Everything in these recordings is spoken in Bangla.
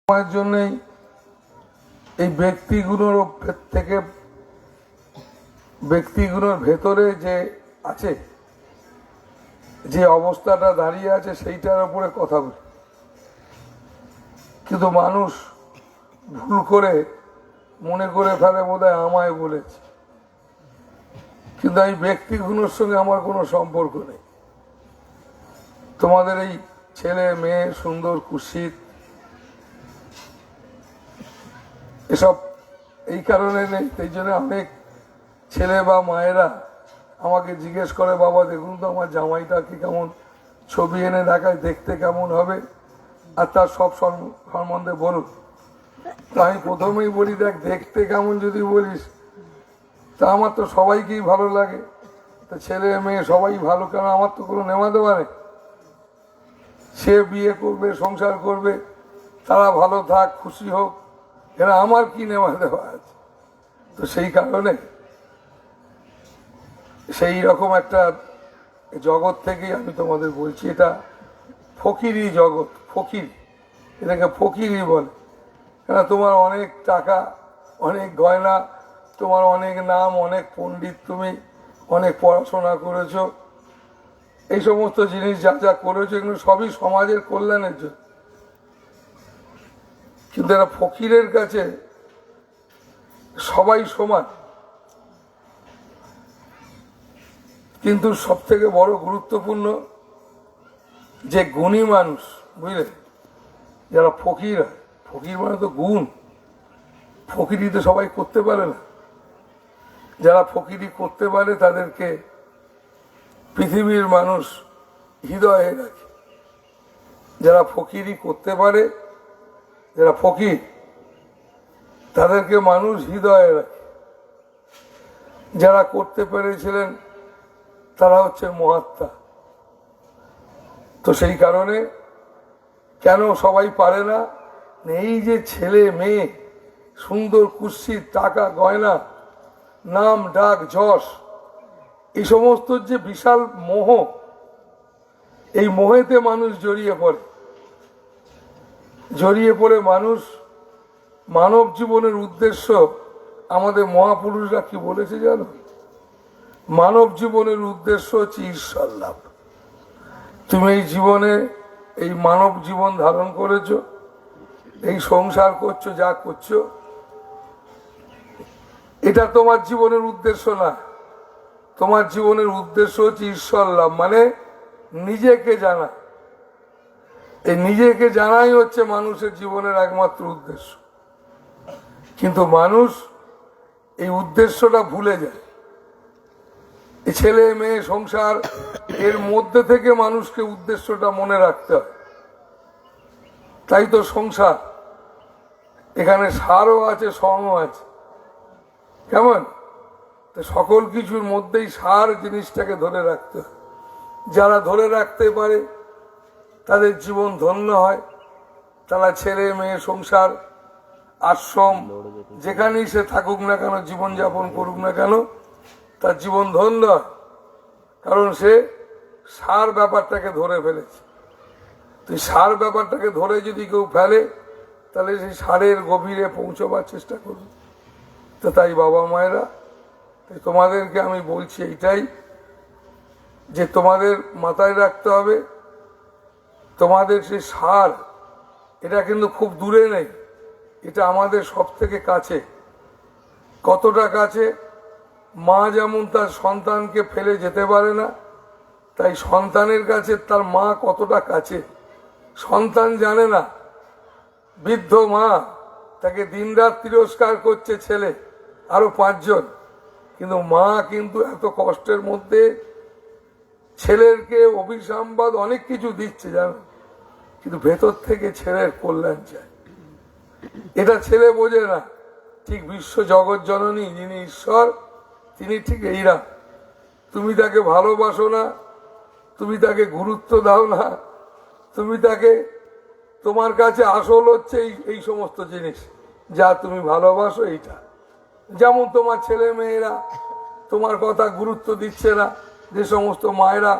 সময়ের জন্যই এই ব্যক্তিগুলোর ভেতরে যে আছে, যে অবস্থাটা দাঁড়িয়ে আছে সেইটার উপরে কথা বলি। কিন্তু মানুষ ভুল করে মনে করে ফেলে বোধহয় আমায় বলেছে, কিন্তু এই ব্যক্তিগুলোর সঙ্গে আমার কোনো সম্পর্ক নেই। তোমাদের এই ছেলে মেয়ে সুন্দর কুৎসিত এসব এই কারণে নেই। এই জন্য অনেক ছেলে বা মায়েরা আমাকে জিজ্ঞেস করে, বাবা দেখুন তো আমার জামাইটা কি কেমন, ছবি এনে দেখায় দেখতে কেমন হবে আর তার সব সম্বন্ধে বলুন। তা আমি প্রথমেই বলি, দেখ দেখতে কেমন যদি বলিস তা আমার তো সবাইকেই ভালো লাগে, তা ছেলে মেয়ে সবাই ভালো, কেন আমার তো কোনো নেওয়া দেওয়া নেই। সে বিয়ে করবে, সংসার করবে, তারা ভালো থাক, খুশি হোক, এরা আমার কি নেওয়া দেওয়া আছে? তো সেই কারণে সেই রকম একটা জগৎ থেকেই আমি তোমাদের বলছি, এটা ফকিরি জগৎ, ফকির, এটাকে ফকিরি বলে। কেন তোমার অনেক টাকা, অনেক গয়না, তোমার অনেক নাম, অনেক পণ্ডিত, তুমি অনেক পড়াশোনা করেছো, এই সমস্ত জিনিস যা যা করেছো এগুলো সবই সমাজের কল্যাণের জন্য। কিন্তু এরা ফকিরের কাছে সবাই সমান। কিন্তু সব থেকে বড় গুরুত্বপূর্ণ যে গুণী মানুষ, বুঝলে, যারা ফকির হয়, ফকির মানে তো গুণ, ফকিরি তো সবাই করতে পারে না। যারা ফকিরি করতে পারে তাদেরকে পৃথিবীর মানুষ হৃদয়ে রাখে। যারা ফকিরি করতে পারে, যারা ফকির, তাদেরকে মানুষ হৃদয়ে রাখে। যারা করতে পেরেছিলেন তারা হচ্ছে মহাত্মা। তো সেই কারণে কেন সবাই পারে না, এই যে ছেলে মেয়ে সুন্দর কুৎসিত, টাকা গয়না, নাম ডাক যশ, এই সমস্ত যে বিশাল মোহ, এই মোহেতে মানুষ জড়িয়ে পড়ে মানুষ মানব জীবনের উদ্দেশ্য, আমাদের মহাপুরুষরা কি বলেছে জানো? মানব জীবনের উদ্দেশ্য হচ্ছে ঈশ্বর লাভ। তুমি এই জীবনে এই মানব জীবন ধারণ করেছো, এই সংসার করছো, যা করছো, এটা তোমার জীবনের উদ্দেশ্য না। তোমার জীবনের উদ্দেশ্য হচ্ছে ঈশ্বর লাভ, মানে নিজেকে জানা। এই নিজেকে জানাই হচ্ছে মানুষের জীবনের একমাত্র উদ্দেশ্য। কিন্তু মানুষ এই উদ্দেশ্যটা ভুলে যায়। এই ছেলে মেয়ে সংসার, এর মধ্যে থেকে মানুষকে উদ্দেশ্যটা মনে রাখতে হয়। তাই তো সংসার, এখানে সারও আছে, সঙ্গও আছে। কেমন? সকল কিছুর মধ্যেই সার জিনিসটাকে ধরে রাখতে হয়। যারা ধরে রাখতে পারে তাদের জীবন ধন্য হয়। তারা ছেলে মেয়ে সংসার আশ্রম যেখানেই সে থাকুক না কেন, জীবনযাপন করুক না কেন, তার জীবন ধন্য হয়, কারণ সে সার ব্যাপারটাকে ধরে ফেলেছে। তো সার ব্যাপারটাকে ধরে যদি কেউ ফেলে তাহলে সেই সারের গভীরে পৌঁছবার চেষ্টা করবে। তো তাই বাবা মায়েরা, তোমাদেরকে আমি বলছি এইটাই, যে তোমাদের মাথায় রাখতে হবে তোমাদের সেই সার, এটা কিন্তু খুব দূরে নেই, এটা আমাদের সব থেকে কাছে। কতটা কাছে? মা যেমন তার সন্তানকে ফেলে যেতে পারে না, তাই সন্তানের কাছে তার মা কতটা কাছে সন্তান জানে না। বৃদ্ধ মা, তাকে দিনরাত তিরস্কার করছে ছেলে, আরো 5 জন, কিন্তু মা কিন্তু এত কষ্টের মধ্যে ছেলেরকে অভিসম্বাদ অনেক কিছু দিচ্ছে, জানো, কিন্তু ভেতর থেকে ছেলের কল্যাণ চায়। এটা ছেলে বোঝে না। ঠিক বিশ্ব জগৎ জননী যিনি ঈশ্বর, তিনি ঠিক এইরা। তুমি তাকে ভালোবাসো না, তুমি তাকে গুরুত্ব দাও না, তুমি তাকে, তোমার কাছে আসল হচ্ছে এই সমস্ত জিনিস যা তুমি ভালোবাসো। এইটা যেমন তোমার ছেলে মেয়েরা তোমার কথা গুরুত্ব দিচ্ছে না, যে সমস্ত মায়েরা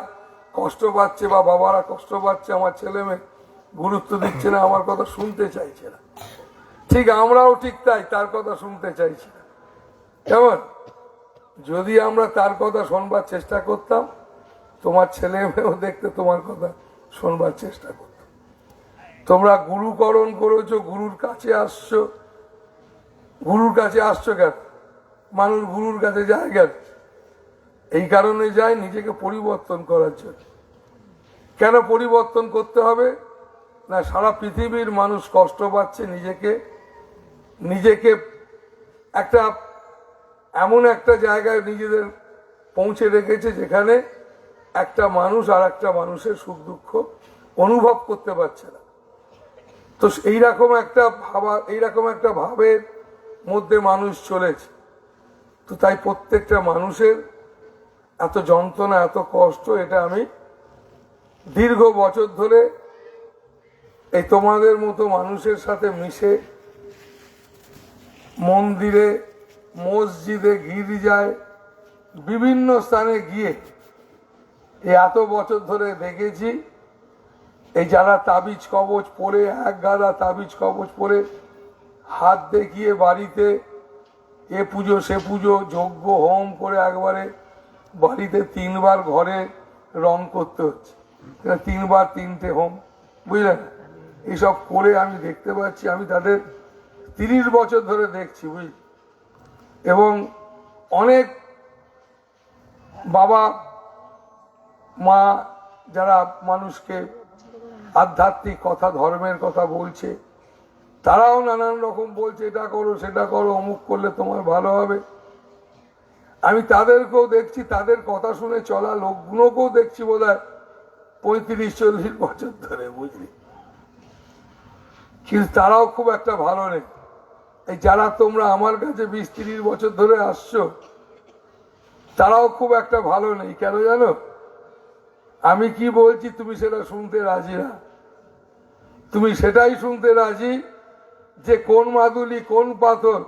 কষ্ট পাচ্ছে বা বাবারা কষ্ট পাচ্ছে, আমার ছেলে মেয়ে গুরুত্ব দিচ্ছে না, আমার কথা শুনতে চাইছে না। ঠিক আমরাও ঠিক তাই, তার কথা শুনতে চাইছি না। কেমন? যদি আমরা তার কথা শোনবার চেষ্টা করতাম, তোমার ছেলে মেয়েও দেখতে তোমার কথা শোনবার চেষ্টা করত। তোমরা গুরুকরণ করেছো, গুরুর কাছে আসছো। গুরুর কাছে আসছো কেন? মানুষ গুরুর কাছে যায় কেন? এই কারণে যায় নিজেকে পরিবর্তন করার জন্য। কেন পরিবর্তন করতে হবে? না, সারা পৃথিবীর মানুষ কষ্ট পাচ্ছে, নিজেকে একটা এমন একটা জায়গায় নিজেদের পৌঁছে রেখেছে যেখানে একটা মানুষ আর একটা মানুষের সুখ দুঃখ অনুভব করতে পারছে না। তো এইরকম একটা ভাবের মধ্যে মানুষ চলেছে। তো তাই প্রত্যেকটা মানুষের এত যন্ত্রণা, এত কষ্ট, এটা আমি দীর্ঘ বছর ধরে এই তোমাদের মতো মানুষের সাথে মিশে মন্দিরে, মসজিদে, গির্জায়, বিভিন্ন স্থানে গিয়ে এই এত বছর ধরে দেখেছি। এই যারা তাবিজ কবচ পরে, এক গাদা তাবিজ কবচ পরে হাত দেখিয়ে বাড়িতে এ পুজো সে পুজো যজ্ঞ হোম করে একবারে বাড়িতে 3 বার ঘরে রং করতে হচ্ছে, 3 বার 3টে হোম, বুঝলেন? এইসব করে আমি দেখতে পাচ্ছি, আমি তাদের 30 বছর ধরে দেখছি, বুঝলি? এবং অনেক বাবা মা যারা মানুষকে আধ্যাত্মিক কথা, ধর্মের কথা বলছে, তারাও নানান রকম বলছে, এটা করো সেটা করো, অমুক করলে তোমার ভালো হবে। আমি তাদেরকেও দেখছি, তাদের কথা শুনে চলা লোকগুলোকেও দেখছি বোধহয় 35-40 বছর ধরে, বুঝলি? কিন্তু তারাও খুব একটা ভালো নেই। এই যারা তোমরা আমার কাছে 20-30 বছর ধরে আসছো, তারাও খুব একটা ভালো নেই। কেন জানো? আমি কি বলছি তুমি সেটা শুনতে রাজি না। তুমি সেটাই শুনতে রাজি যে কোন মাদুলি, কোন পাথর,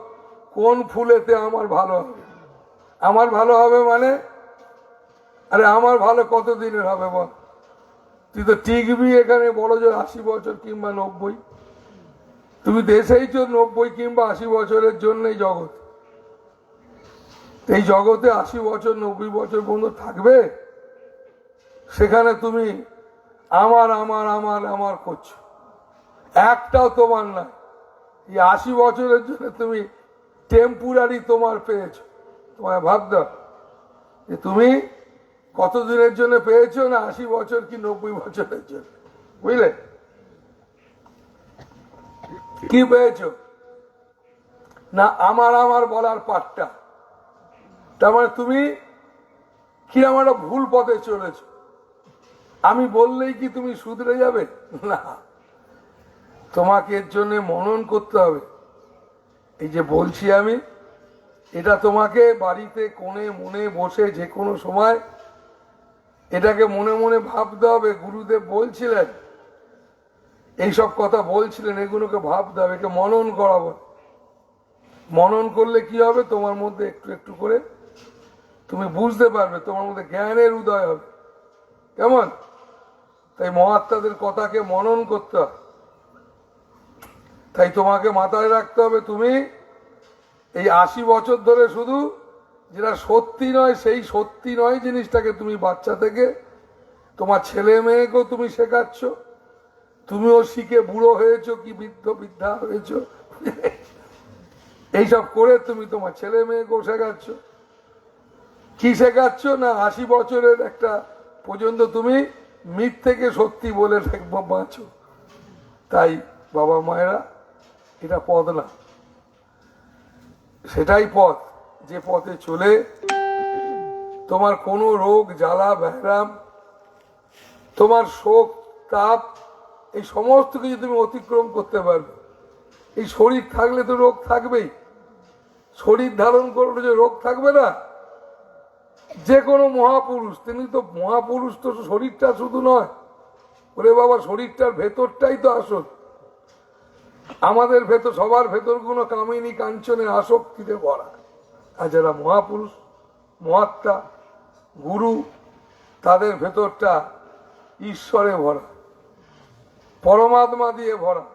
কোন ফুলেতে আমার ভালো হবে। আমার ভালো হবে মানে, আরে আমার ভালো কতদিনের হবে বল? তুই তো টিকবি এখানে বড় জোর 80 বছর কিংবা 90। তুমি দেশেই তো 90 কিংবা 80 বছরের জন্যই জগৎ। এই জগতে 80 বছর 90 বছর পর্যন্ত থাকবে, সেখানে তুমি আমার আমার আমার আমার করছো, একটাও তোমার না। এই 80 বছরের জন্য তুমি টেম্পোরারি তোমার পেয়েছো। তোমায় ভাবতে হবে যে তুমি কতদিনের জন্য পেয়েছো, না 80 বছর কি 90 বছরের জন্য, বুঝলে? কি পেয়েছো? না আমার আমার বলার পাঠটা। তার মানে তুমি কিরম একটা ভুল পথে চলেছ। আমি বললেই কি তুমি শুধরে যাবে? না, তোমাকে এর জন্য মনন করতে হবে। এই যে বলছি আমি, এটা তোমাকে বাড়িতে কোণে মনে বসে যে কোনো সময় এটাকে মনে মনে ভাবতে হবে। গুরুদেব বলছিলেন, এইসব কথা বলছিলেন, এগুলোকে ভাবতে হবে, একে মনন করাবো। মনন করলে কি হবে? তোমার মধ্যে একটু একটু করে তুমি বুঝতে পারবে, তোমার মধ্যে জ্ঞানের উদয় হবে। কেমন? তাই মহাত্মাদের কথাকে মনন করতে হবে। তাই তোমাকে মাথায় রাখতে হবে, তুমি এই 80 বছর ধরে শুধু যেটা সত্যি নয়, সেই সত্যি নয় জিনিসটাকে তুমি বাচ্চা থেকে তোমার ছেলে মেয়েকেও তুমি শেখাচ্ছ। তুমিও শিখে বুড়ো হয়েছো কি বৃদ্ধা হয়েছো, এইসব করে তুমি তোমার ছেলে মেয়েকেও শেখাচ্ছ। কি শেখাচ্ছ? না 80 বছরের একটা পর্যন্ত তুমি মিথ্যেকে সত্যি বলে বাঁচো। তাই বাবা মায়েরা, এটা পথ না, সেটাই পথ যে পথে চলে তোমার কোনো রোগ জ্বালা ব্যারাম, তোমার শোক তাপ, এই সমস্ত কিছু তুমি অতিক্রম করতে পারবে। এই শরীর থাকলে তো রোগ থাকবেই। শরীর ধারণ করলে যে রোগ থাকবে না? যে কোনো মহাপুরুষ, তিনি তো মহাপুরুষ, তো শরীরটা শুধু নয়। ওরে বাবা, শরীরটার ভেতরটাই তো আসল। আমাদের ভেতর, সবার ভেতরগুলো কামিনী কাঞ্চনে আসক্তিতে ভরা। আর যারা মহাপুরুষ, মহাত্মা, গুরু, তাদের ভেতরটা ঈশ্বরে ভরা, পরমাত্মা দিয়ে ভরা।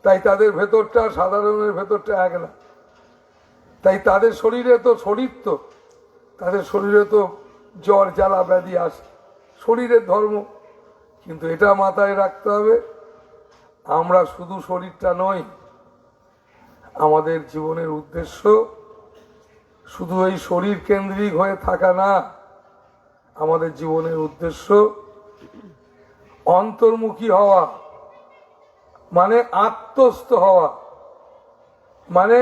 তাই তাদের ভেতরটা সাধারণের ভেতরটা এক না। তাই তাদের শরীরে তো তাদের শরীরে তো জ্বর জ্বালা ব্যাধি আসে, শরীরের ধর্ম। কিন্তু এটা মাথায় রাখতে হবে, আমরা শুধু শরীরটা নই, আমাদের জীবনের উদ্দেশ্য শুধু এই শরীর কেন্দ্রিক হয়ে থাকা না। আমাদের জীবনের উদ্দেশ্য অন্তর্মুখী হওয়া, মানে আত্মস্থ হওয়া, মানে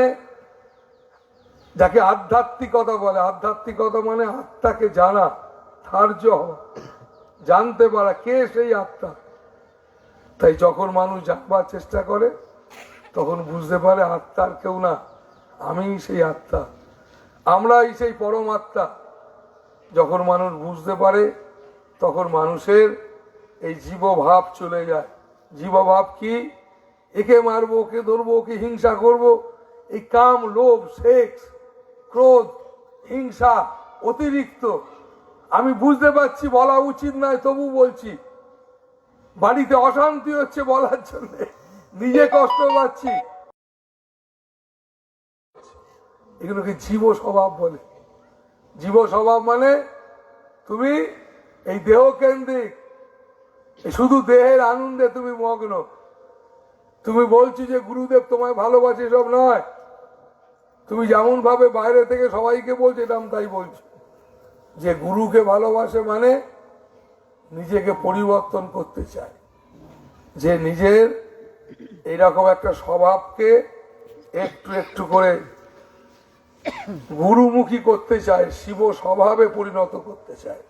যাকে আধ্যাত্মিকতা বলে। আধ্যাত্মিকতা মানে আত্মাকে জানা, ধার্য হওয়া, জানতে পারা কে সেই আত্মা। তাই যখন মানুষ জানবার চেষ্টা করে তখন বুঝতে পারে আত্মার কেউ না, আমি সেই আত্মা, আমরাই সেই পরমাত্মা। যখন মানুষ বুঝতে পারে তখন মানুষের এই জীবভাব চলে যায়। জীবভাব কি? একে মারবো, ওকে ধরবো, ওকে হিংসা করব, এই কাম, লোভ, সেক্স, ক্রোধ, হিংসা অতিরিক্ত। আমি বুঝতে পারছি বলা উচিত নয়, তবু বলছি। বাড়িতে অশান্তি হচ্ছে বলার জন্য নিজে কষ্ট পাচ্ছি, এগুলোকে জীব স্বভাব বলে। জীব স্বভাব মানে তুমি এই দেহ কেন্দ্রিক, শুধু দেহের আনন্দে তুমি মগ্ন। তুমি বলছি যে গুরুদেব তোমায় ভালোবাসে, সব নয়। তুমি যেমন ভাবে বাইরে থেকে সবাইকে বলছো, এটা আমি তাই বলছি যে গুরুকে ভালোবাসে মানে নিজেকে পরিবর্তন করতে চায়, যে নিজের এইরকম একটা স্বভাবকে একটু একটু করে গুরুমুখী করতে চায়, শিব স্বভাবে পরিণত করতে চায়।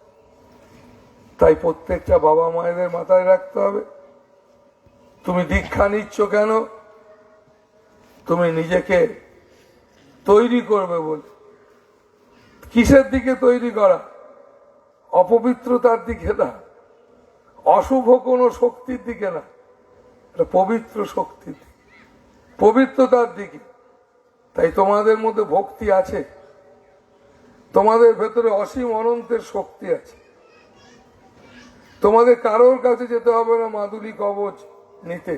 তাই প্রত্যেকটা বাবা মায়েদের মাথায় রাখতে হবে, তুমি দীক্ষা নিচ্ছ কেন? তুমি নিজেকে তৈরি করবে বলে। কিসের দিকে তৈরি করা? অপবিত্রতার দিকে না, অশুভ কোনো শক্তির দিকে না, পবিত্র শক্তির দিকে, পবিত্রতার দিকে। তাই তোমাদের মধ্যে ভক্তি আছে, তোমাদের ভেতরে অসীম অনন্তের শক্তি আছে। তোমাদের কারোর কাছে যেতে হবে না মাদুলি কবচ নিতে।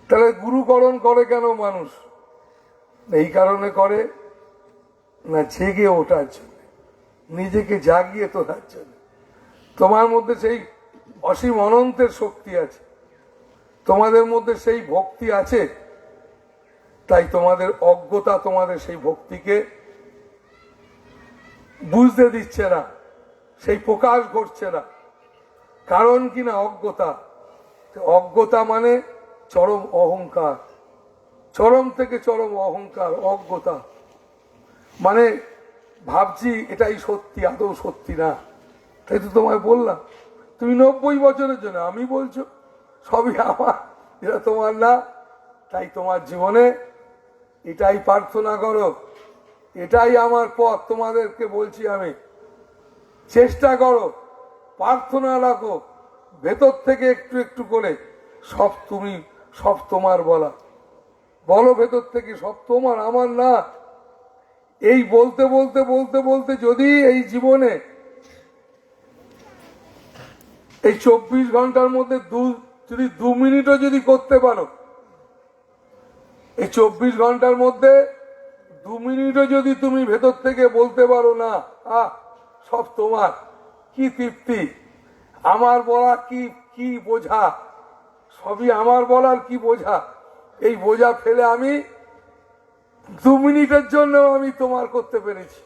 তাহলে গুরুকরণ করে কেন মানুষ? এই কারণে করে না, জেগে ওঠার জন্য, নিজেকে জাগিয়ে তোলার জন্য। তোমার মধ্যে সেই অসীম অনন্তের শক্তি আছে, তোমাদের মধ্যে সেই ভক্তি আছে। তাই তোমাদের অজ্ঞতা তোমাদের সেই ভক্তিকে বুঝতে দিচ্ছে না, সেই প্রকাশ ঘটছে না। কারণ কি না? অজ্ঞতা। অজ্ঞতা মানে চরম অহংকার, চরম থেকে চরম অহংকার। অজ্ঞতা মানে ভাবছি এটাই সত্যি, আদৌ সত্যি না। তাই তো তোমায় বললাম, তুমি 90 বছরের জন্য আমি বলছো সবই আমার, এটা তোমার না। তাই তোমার জীবনে এটাই প্রার্থনা করো, এটাই আমার পথ। তোমাদেরকে বলছি আমি, চেষ্টা করো, প্রার্থনা রাখো ভেতর থেকে একটু একটু করে, সব তুমি, সব তোমার বলা। বলো ভেতর থেকে সব তোমার, আমার না। এই বলতে বলতে বলতে বলতে যদি এই জীবনে এই 24 ঘন্টার মধ্যে যদি 2 মিনিটও যদি করতে পারো, এই 24 ঘন্টার মধ্যে 2 মিনিটও যদি তুমি ভেতর থেকে বলতে পারো না, সব তোমার, কি তৃপ্তি। আমার বলা কি কি বোঝা, সবই আমার বলার কি বোঝা। এই বোঝা ফেলে আমি 2 মিনিটের জন্য আমি তোমার করতে পেরেছি।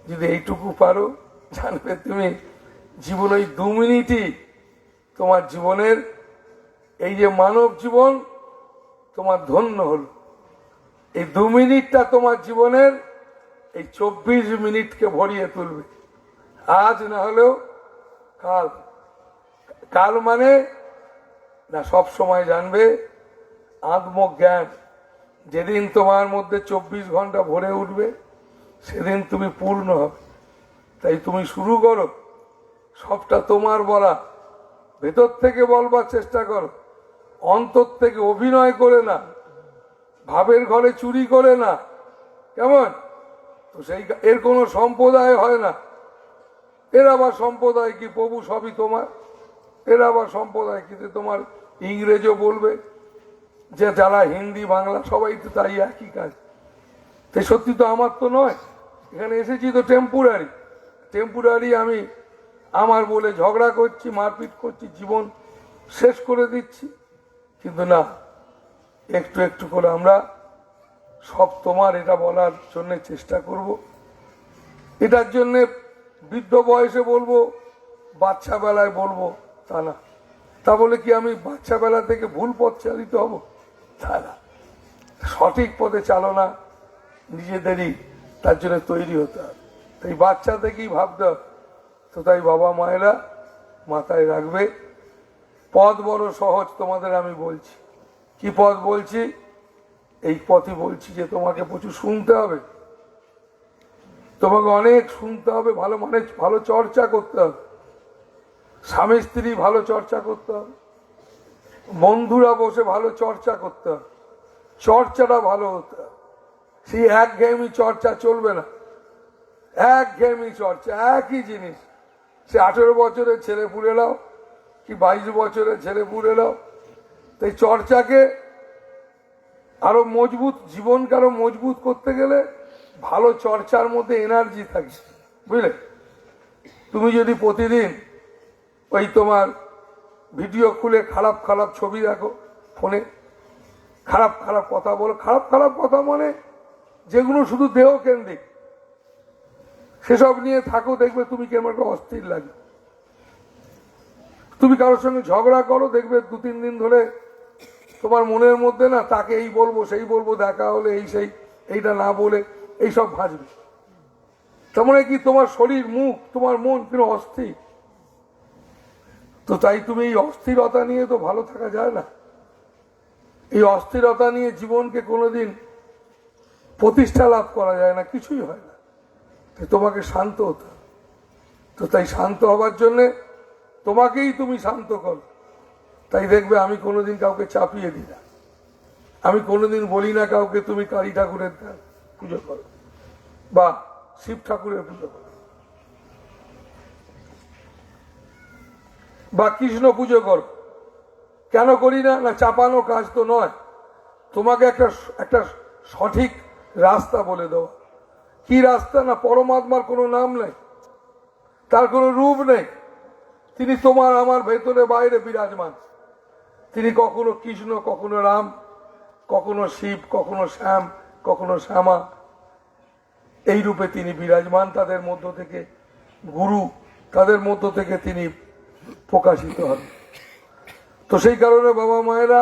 যদি এইটুকু পারো, জানবে তুমি জীবন ওই 2 মিনিটই তোমার জীবনের, এই যে মানব জীবন তোমার ধন্য হলো। এই 2 মিনিটটা তোমার জীবনের এই 24 মিনিটকে ভরিয়ে তুলবে। আজ না হলেও কাল। কাল মানে না, সব সময় জানবে আত্মজ্ঞান। যেদিন তোমার মধ্যে 24 ঘন্টা ভরে উঠবে সেদিন তুমি পূর্ণ হবে। তাই তুমি শুরু করো, সবটা তোমার বলা, ভেতর থেকে বলবার চেষ্টা করো, অন্তর থেকে, অভিনয় করে না, ভাবের ঘরে চুরি করে না। কেমন? তো সেই এর কোনো সম্প্রদায় হয় না। এর আবার সম্প্রদায় কি? প্রভু সবই তোমার। এর আবার সম্প্রদায় কি? তোমার ইংরেজও বলবে, যে যারা হিন্দি বাংলা সবাই তো তাই একই কাজ। তাই সত্যি তো আমার তো নয়, এখানে এসেছি তো টেম্পোরারি আমি আমার বলে ঝগড়া করছি, মারপিট করছি, জীবন শেষ করে দিচ্ছি। কিন্তু না, একটু একটু করে আমরা সব তোমার এটা বলার জন্য চেষ্টা করব। এটার জন্যে বৃদ্ধ বয়সে বলবো, বাচ্চা বেলায় বলবো তা না। তা বলে কি আমি বাচ্চা বেলা থেকে ভুল পথ চালিত হব? তা না, সঠিক পথে চালনা নিজেদেরই তার জন্য তৈরি হতে হবে। তাই বাচ্চা থেকেই ভাবতে হবে। তো তাই বাবা মায়েরা মাথায় রাখবে, পথ বড় সহজ। তোমাদের আমি বলছি, কি পথ বলছি? এই পথই বলছি যে তোমাকে প্রচুর শুনতে হবে, তোমাকে অনেক শুনতে হবে, ভালো চর্চা করতে হবে, স্বামী স্ত্রী ভালো চর্চা করতে হবে, বন্ধুরা বসে ভালো চর্চা করতে হবে, চর্চাটা ভালো হতে হবে। সেই একঘেয়েমি চর্চা চলবে না, একঘেয়েমি চর্চা একই জিনিস। সে 18 বছরের ছেলে পুলেরাও কি 22 বছরের ছেলে পুলেরাও। তাই চর্চাকে আরো মজবুত, জীবনকে আরো মজবুত করতে গেলে ভালো চর্চার মধ্যে এনার্জি থাকে, বুঝলে? তুমি যদি প্রতিদিন ওই তোমার ভিডিও খুলে খারাপ খারাপ ছবি দেখো, ফোনে খারাপ খারাপ কথা বলো, খারাপ খারাপ কথা মানে যেগুলো শুধু দেহ কেন্দ্রিক, সেসব নিয়ে থাকো, দেখবে তুমি কেমন একটা অস্থির লাগে। তুমি কারোর সঙ্গে ঝগড়া করো, দেখবে 2-3 দিন ধরে তোমার মনের মধ্যে না তাকে এই বলবো সেই বলবো, দেখা হলে এই সেই, এইটা না বলে এইসব ভাজবে। তার মানে কি তোমার শরীর, মুখ, তোমার মন কিন্তু অস্থির। তো তাই তুমি এই অস্থিরতা নিয়ে তো ভালো থাকা যায় না। এই অস্থিরতা নিয়ে জীবনকে কোনোদিন প্রতিষ্ঠা লাভ করা যায় না, কিছুই হয় না। তোমাকে শান্ত হতে হবে। তো তাই শান্ত হবার জন্যে তোমাকেই তুমি শান্ত করো। তাই দেখবে আমি কোনোদিন কাউকে চাপিয়ে দিই না, আমি কোনোদিন বলি না কাউকে তুমি কালী ঠাকুরের পুজো করো বা শিব ঠাকুরের পুজো করো বা কৃষ্ণ পুজো করো। কেন করি না? না চাপানো কাজ তো নয়, তোমাকে একটা সঠিক রাস্তা বলে দেওয়া। কি রাস্তা? না পরমাত্মার কোনো নাম নেই, তার কোনো রূপ নেই, তিনি তোমার আমার ভেতরে বাইরে বিরাজমান। তিনি কখনো কৃষ্ণ, কখনো রাম, কখনো শিব, কখনো শ্যাম, কখনো শ্যামা, এই রূপে তিনি বিরাজমান। তাদের মধ্য থেকে গুরু, তাদের মধ্য থেকে তিনি প্রকাশিত হন। তো সেই কারণে বাবা মায়েরা,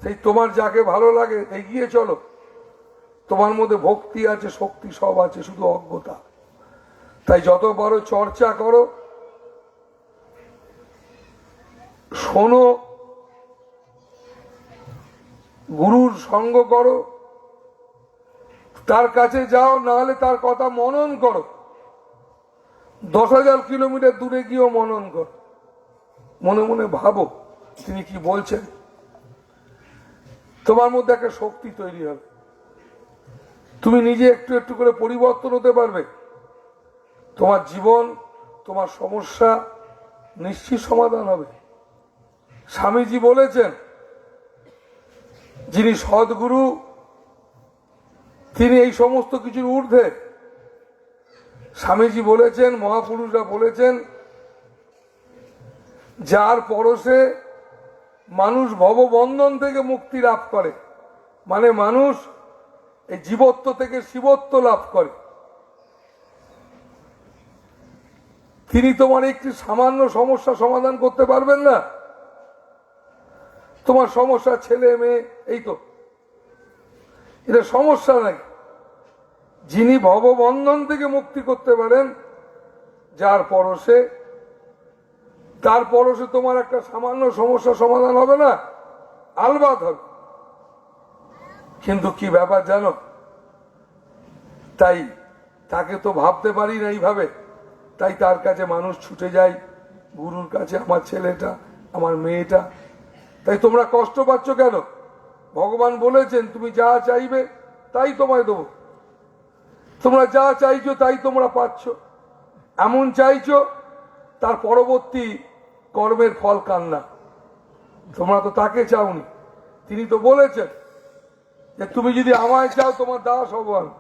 সেই তোমার যাকে ভালো লাগে এগিয়ে চলো। তোমার মধ্যে ভক্তি আছে, শক্তি সব আছে, শুধু অজ্ঞতা। তাই যত পারো চর্চা করো, শোনো, গুরুর সঙ্গ করো, তার কাছে যাও, না হলে তার কথা মনন করো। 10,000 কিলোমিটার দূরে গিয়েও মনন করো, মনে মনে ভাবো তিনি কি বলছেন। তোমার মধ্যে একটা শক্তি তৈরি হবে, তুমি নিজে একটু একটু করে পরিবর্তন হতে পারবে। তোমার জীবন, তোমার সমস্যা নিশ্চিত সমাধান হবে। স্বামীজি বলেছেন, যিনি সদ্গুরু তিনি এই সমস্ত কিছুর ঊর্ধ্বে। স্বামীজি বলেছেন, মহাপুরুষরা বলেছেন, যার পরশে মানুষ ভববন্ধন থেকে মুক্তি লাভ করে, মানে মানুষ এই জীবত্ব থেকে শিবত্ব লাভ করে। তিনি তোমার একটি সামান্য সমস্যা সমাধান করতে পারবেন না? তোমার সমস্যা ছেলে মেয়ে, এই তো, এটা সমস্যা নাই। যিনি ভববন্ধন থেকে মুক্তি করতে পারেন, যার পরশে, তার পরশে তোমার একটা সামান্য সমস্যা সমাধান হবে না? আলবাত হবে। কিন্তু কি ব্যাপার জানো, তাই তাকে তো ভাবতে পারি না এইভাবে, তাই তার কাছে মানুষ ছুটে যায়, গুরুর কাছে, আমার ছেলেটা, আমার মেয়েটা। তাই তোমরা কষ্ট পাচ্ছ কেন? ভগবান বলেছেন তুমি যা চাইবে তাই তোমায় দেবো। তোমরা যা চাইছো তাই তোমরা পাচ্ছ। এমন চাইছো তার পরবর্তী কর্মের ফল কান্না। তোমরা তো তাকে চাওনি, তিনি তো বলেছেন যে তুমি যদি আমায় চাও তোমার দাস হব আমি।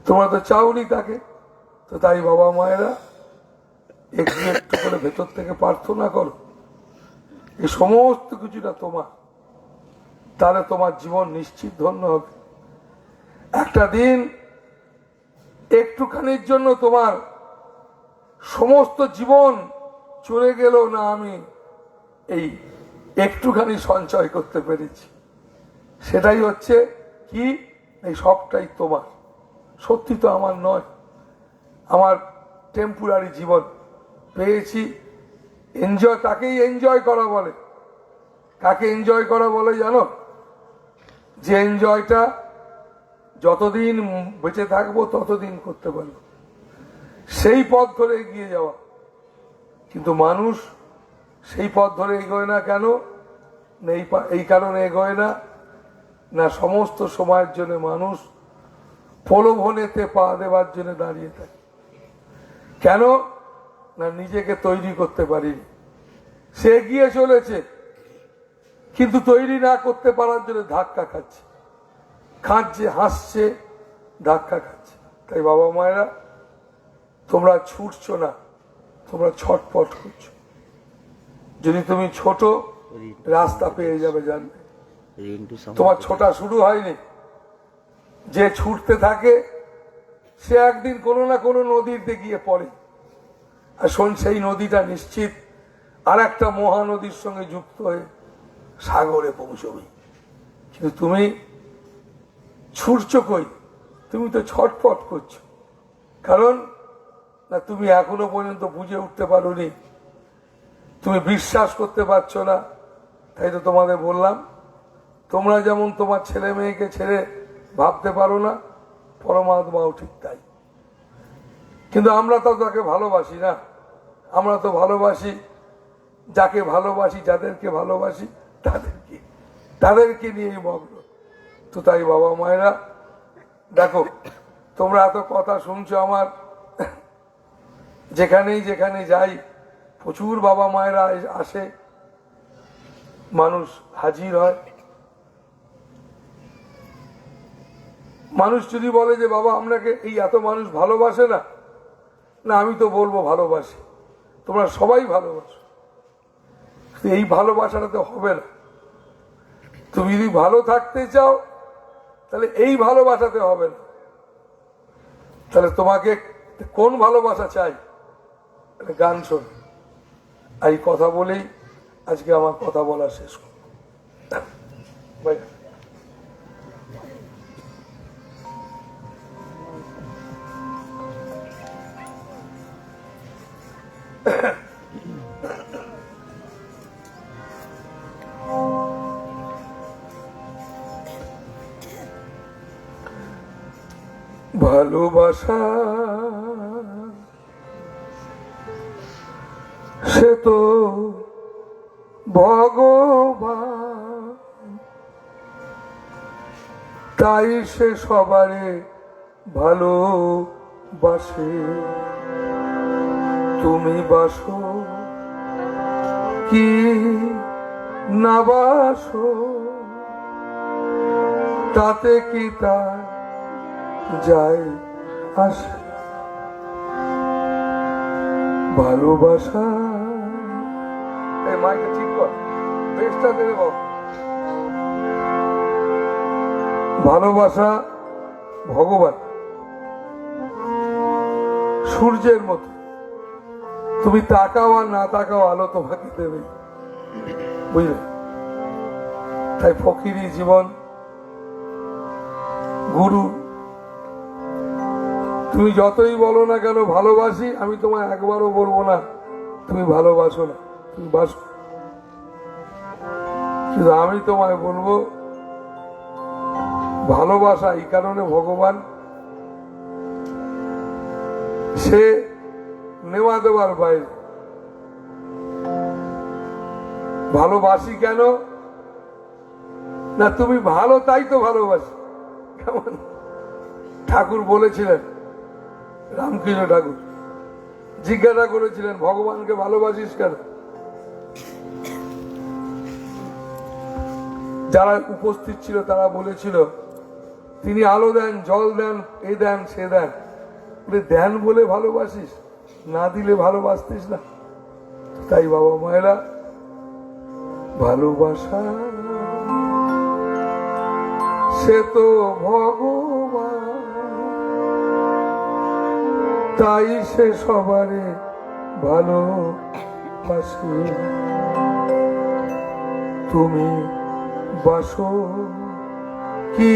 তোমরা তো চাওনি তাকে। তো তাই বাবা মায়েরা একটু একটু করে ভেতর থেকে প্রার্থনা করো এই সমস্ত কিছুটা তোমার, তাহলে তোমার জীবন নিশ্চিত ধন্য হবে। একটা দিন একটুখানির জন্য তোমার সমস্ত জীবন চলে গেল না, আমি এই একটুখানি সঞ্চয় করতে পেরেছি, সেটাই হচ্ছে কি এই সবটাই তোমার। সত্যি তো আমার নয়, আমার টেম্পোরারি জীবন পেয়েছি। এনজয়, তাকেই এনজয় করা বলে। কাকে এনজয় করা বলে জানো? যে এনজয়টা যতদিন বেঁচে থাকবো ততদিন করতে পারবো, সেই পথ ধরে এগিয়ে যাওয়া। কিন্তু মানুষ সেই পথ ধরে এগোয় না কেন? এই কারণে এগোয় না, না সমস্ত সময়ের জন্য মানুষ প্রলোভনেতে পা দেবার জন্য দাঁড়িয়ে থাকে। কেন? না নিজেকে তৈরি করতে পারিনি। সে এগিয়ে চলেছে কিন্তু তৈরি না করতে পারার জন্য ধাক্কা খাচ্ছে, হাসছে, ধাক্কা খাচ্ছে। তাই বাবা মায়েরা, তোমরা ছুটছো না, তোমরা ছটপট করছো। যদি তুমি ছোট, রাস্তা পেয়ে যাবে, জানবে তোমার ছোটা শুরু হয়নি। যে ছুটতে থাকে সে একদিন কোনো না কোনো নদীতে গিয়ে পড়ে, আর শোন সেই নদীটা নিশ্চিত আর একটা মহানদীর সঙ্গে যুক্ত হয়ে সাগরে পৌঁছবে। কিন্তু তুমি ছুটছো কই? তুমি তো ছটফট করছো। কারণ না তুমি এখনো পর্যন্ত বুঝে উঠতে পারোনি, তুমি বিশ্বাস করতে পারছো না। তাই তো তোমাদের বললাম, তোমরা যেমন তোমার ছেলে মেয়েকে ছেড়ে ভাবতে পারো না, পরমাত্মাও ঠিক তাই। কিন্তু আমরা তো তাকে ভালোবাসি না। আমরা তো ভালোবাসি যাকে ভালোবাসি, যাদেরকে ভালোবাসি তাদেরকে নিয়েই মগ্ন। তো তাই বাবা মায়েরা দেখো, তোমরা এত কথা শুনছো আমার, যেখানেই যেখানে যাই প্রচুর বাবা মায়েরা আসে, মানুষ হাজির হয়। মানুষ যদি বলে যে বাবা আপনাকে এই এত মানুষ ভালোবাসে না, না আমি তো বলবো ভালোবাসি, তোমরা সবাই ভালোবাসো। এই ভালোবাসাটা তো হবে না। তুমি যদি ভালো থাকতে চাও তাহলে এই ভালোবাসাতে হবে না। তাহলে তোমাকে কোন ভালোবাসা চাই? গান শোন। এই কথা বলেই আজকে আমার কথা বলা শেষ করব। ভালোবাসা সে তো ভগবান, তাই সে সবারে ভালোবাসে। তুমি বাসো কি না বাসো, তাতে কি তার যায় আসে? ভালোবাসা, এই মাইকে ঠিক কর, বেশটা দেবে বাবু। ভালোবাসা ভগবান, সূর্যের মতো। তুমি তাকাও আর না তাকাও, আলো তোমাকে দেবে, বুঝলে? তাই ফকিরি জীবন, গুরু, তুমি যতই বলো না কেন ভালোবাসি, আমি তোমায় একবারও বলবো না তুমি ভালোবাসো না, তুমি বাসো। কিন্তু আমি তোমায় বলবো ভালোবাসা এই কারণে ভগবান, সে নেওয়া দেওয়ার বাইরে। ভালোবাসি কেন না, তুমি ভালো তাই তো ভালোবাসি। কেমন ঠাকুর বলেছিলেন, রামকৃষ্ণ ঠাকুর জিজ্ঞাসা করেছিলেন ভগবানকে ভালোবাসিস কেন? যারা উপস্থিত ছিল তারা বলেছিল তিনি আলো দেন, জল দেন, এ দেন, সে দেন। দেন বলে ভালোবাসিস, না দিলে ভালোবাসতিস না। তাই বাবা মায়েরা, ভালোবাসা সে তো ভগবান, তাই সে সবারে ভালোবাসে। তুমি বাসো কি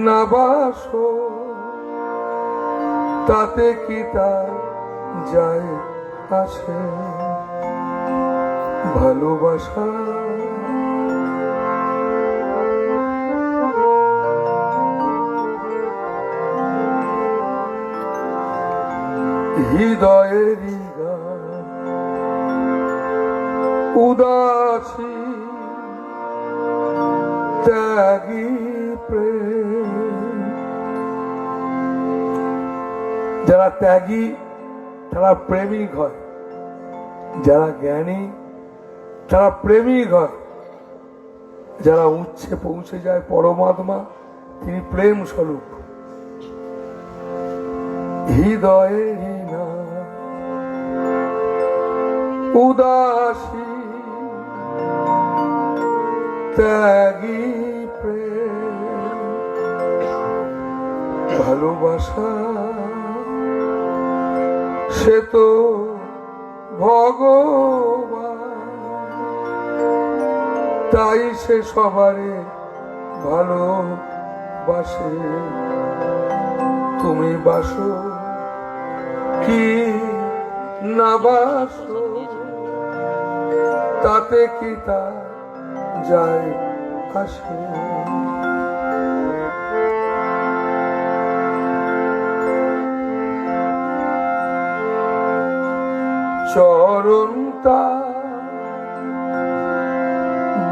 না বাসো, তাতে কি তার যায় আসে। ভালোবাসা হৃদয়েরই গান, উদাসী ত্যাগী প্রেম। যারা ত্যাগী তারা প্রেমিক হয়, যারা জ্ঞানী তারা প্রেমিক হয়। যারা উচ্চে পৌঁছে যায় পরমাত্মা, তিনি প্রেম স্বরূপ। হৃদয়েরই না উদাসী ত্যাগী প্রেম। ভালোবাসা সে তো ভগবান, তাই সে সবারে ভালোবাসে। তুমি বাসো কি না বাসো, তাতে কি তা যায় আসে। চরণটা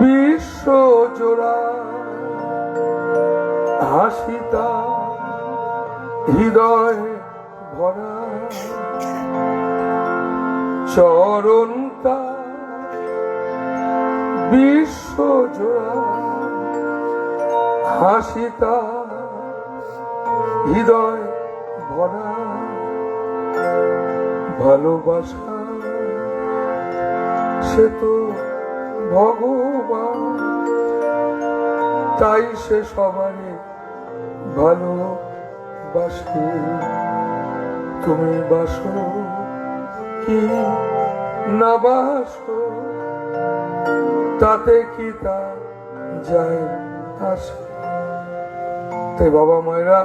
বিশ্ব জোড়া, হাসিতা হৃদয় ভরা। চরণটা বিশ্ব জোড়া, হাসিতা হৃদয় ভরা। ভালোবাসা সে তো ভগবান, তাই সে সবারই ভালোবাসে। তুমি বাসো কি না বাসো, তাতে কি তা যায় আসে। তাই বাবা মায়েরা,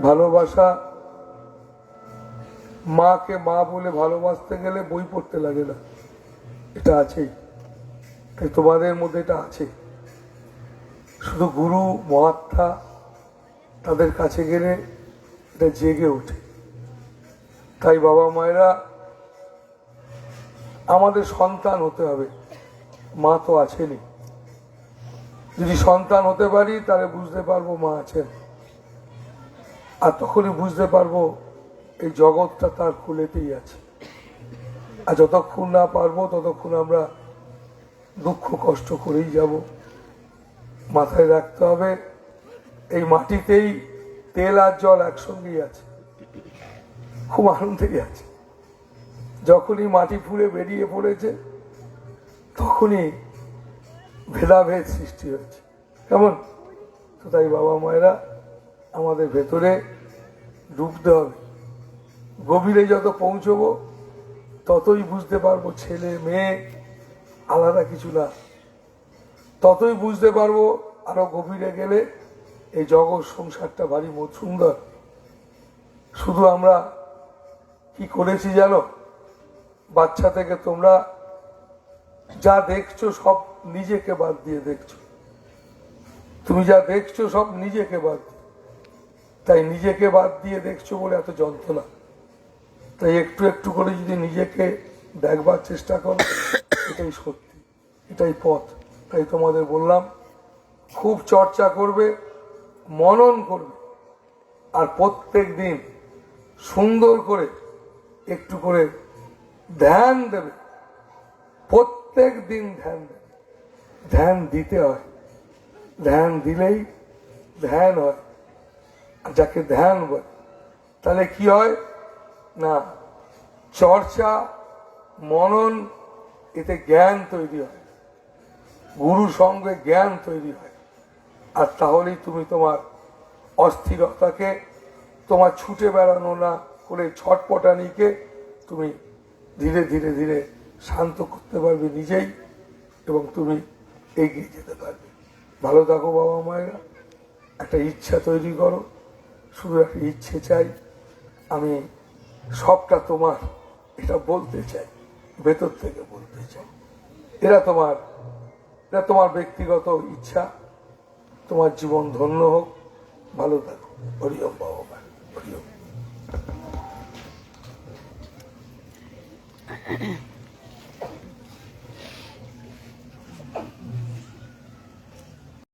ভালোবাসা, মাকে মা বলে ভালোবাসতে গেলে বই পড়তে লাগে না, এটা আছেই। তাই তোমাদের মধ্যে এটা আছে। শুধু গুরু মহাত্মা তাদের কাছে গেলে এটা জেগে ওঠে। তাই বাবা মায়েরা, আমাদের সন্তান হতে হবে, মা তো আছেনই। যদি সন্তান হতে পারি তাহলে বুঝতে পারবো মা আছেন, আর তখনই বুঝতে পারবো এই জগৎটা তার কুলেতেই আছে। আর যতক্ষণ না পারবো ততক্ষণ আমরা দুঃখ কষ্ট করেই যাব। মাথায় রাখতে হবে, এই মাটিতেই তেল আর জল একসঙ্গেই আছে, খুব আনন্দেই আছে। যখনই মাটি ফুঁড়ে বেরিয়ে পড়েছে তখনই ভেদাভেদ সৃষ্টি হয়েছে, কেমন? তো তাই বাবা মায়েরা, আমাদের ভেতরে ডুবতে হবে। গভীরে যত পৌঁছবো ততই বুঝতে পারবো ছেলে মেয়ে আলাদা কিছু না। ততই বুঝতে পারবো আরো গভীরে গেলে এই জগৎ সংসারটা ভারী সুন্দর। শুধু আমরা কি করেছি জানো? বাচ্চা থেকে তোমরা যা দেখছো সব নিজেকে বাদ দিয়ে দেখছো। তুমি যা দেখছো সব নিজেকে বাদ দিয়ে, তাই নিজেকে বাদ দিয়ে দেখছো বলে এত যন্ত্রণা। তাই একটু একটু করে যদি নিজেকে দেখবার চেষ্টা করো, এটাই সত্যি, এটাই পথ। তাই তোমাদের বললাম, খুব চর্চা করবে, মনন করবে, আর প্রত্যেক দিন সুন্দর করে একটু করে ধ্যান দেবে। প্রত্যেক দিন ধ্যান দেবে। ধ্যান দিতে হয়, ধ্যান দিলেই ধ্যান হয়। আর যাকে ধ্যান বলে তাহলে কি হয় না, চর্চা মনন, এতে জ্ঞান তৈরি হয়, গুরু সঙ্গে জ্ঞান তৈরি হয়। আর তাহলেই তুমি তোমার অস্থিরতাকে, তোমার ছুটে বেড়ানো না করে ছটপটানিকে তুমি ধীরে ধীরে ধীরে শান্ত করতে পারবে নিজেই, এবং তুমি এগিয়ে যেতে পারবে। ভালো থাকো বাবা মায়েরা, একটা ইচ্ছা তৈরি করো, শুধু একটা ইচ্ছে চাই, আমি সবটা তোমার, এটা বলতে চাই, ভেতর থেকে বলতে চাই। এটা তোমার ব্যক্তিগত ইচ্ছা। তোমার জীবন ধন্য হোক, ভালো থাকো। হরি ওম বাবা মা, হরি ওম।